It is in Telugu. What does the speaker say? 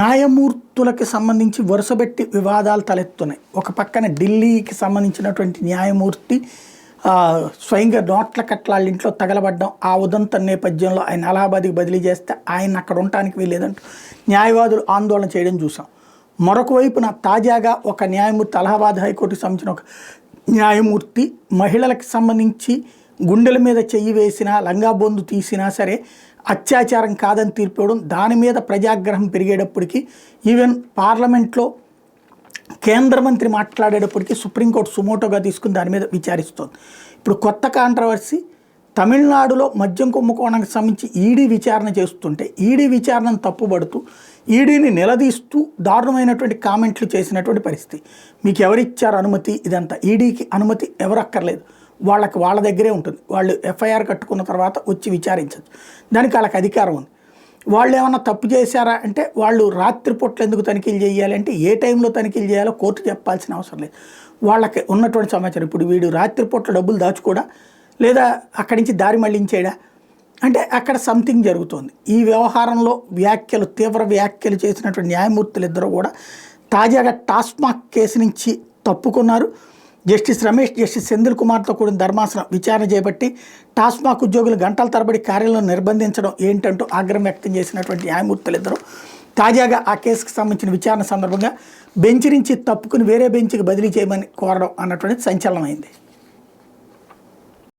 న్యాయమూర్తులకు సంబంధించి వరుసబెట్టి వివాదాలు తలెత్తున్నాయి. ఒక పక్కన ఢిల్లీకి సంబంధించినటువంటి న్యాయమూర్తి స్వయంగా నోట్ల కట్లాళ్ళ ఇంట్లో తగలబడ్డం, ఆ ఉదంతం నేపథ్యంలో ఆయన అలహాబాద్కి బదిలీ చేస్తే ఆయన అక్కడ ఉండటానికి వీలేదంటూ న్యాయవాదులు ఆందోళన చేయడం చూసాం. మరొక వైపున తాజాగా ఒక న్యాయమూర్తి అలహాబాద్ హైకోర్టుకు సంబంధించిన ఒక న్యాయమూర్తి మహిళలకు సంబంధించి గుండెల మీద చెయ్యి వేసినా లంగాబొందు తీసినా సరే అత్యాచారం కాదని తీర్పు ఇవ్వడం, దాని మీద ప్రజాగ్రహం పెరిగేటప్పటికీ ఈవెన్ పార్లమెంట్లో కేంద్ర మంత్రి మాట్లాడేటప్పటికీ సుప్రీంకోర్టు సుమోటోగా తీసుకుని దాని మీద విచారిస్తోంది. ఇప్పుడు కొత్త కాంట్రవర్సీ, తమిళనాడులో మద్యం కుంభకోణానికి సంబంధించి ఈడీ విచారణ చేస్తుంటే ఈడీ విచారణను తప్పుబడుతూ ఈడీని నిలదీస్తూ దారుణమైనటువంటి కామెంట్లు చేసినటువంటి పరిస్థితి. మీకు ఎవరిచ్చారు అనుమతి? ఇదంతా ఈడీకి అనుమతి ఎవరు అక్కర్లేదు, వాళ్ళ దగ్గరే ఉంటుంది. వాళ్ళు ఎఫ్ఐఆర్ కట్టుకున్న తర్వాత వచ్చి విచారించచ్చు, దానికి వాళ్ళకి అధికారం ఉంది. వాళ్ళు ఏమన్నా తప్పు చేశారా అంటే వాళ్ళు రాత్రిపూట్ల ఎందుకు తనిఖీలు చేయాలి అంటే ఏ టైంలో తనిఖీలు చేయాలో కోర్టు చెప్పాల్సిన అవసరం లేదు. వాళ్ళకి ఉన్నటువంటి సమాచారం. ఇప్పుడు వీడు రాత్రిపూట్ల డబ్బులు దాచుకోడా లేదా అక్కడి నుంచి దారి మళ్లించేయడా అంటే అక్కడ సంథింగ్ జరుగుతోంది. ఈ వ్యవహారంలో తీవ్ర వ్యాఖ్యలు చేసినటువంటి న్యాయమూర్తులు ఇద్దరు కూడా తాజాగా టాస్మాక్ కేసు నుంచి తప్పుకున్నారు. జస్టిస్ రమేష్, జస్టిస్ సెంధిల్ కుమార్తో కూడిన ధర్మాసనం విచారణ చేపట్టి టాస్మాక్ ఉద్యోగులు గంటల తరబడి కార్యాలయం నిర్బంధించడం ఏంటంటూ ఆగ్రహం వ్యక్తం చేసినటువంటి న్యాయమూర్తులు ఇద్దరు తాజాగా ఆ కేసుకు సంబంధించిన విచారణ సందర్భంగా బెంచ్ నుంచి తప్పుకుని వేరే బెంచ్కి బదిలీ చేయమని కోరడం అన్నటువంటిది సంచలనమైంది.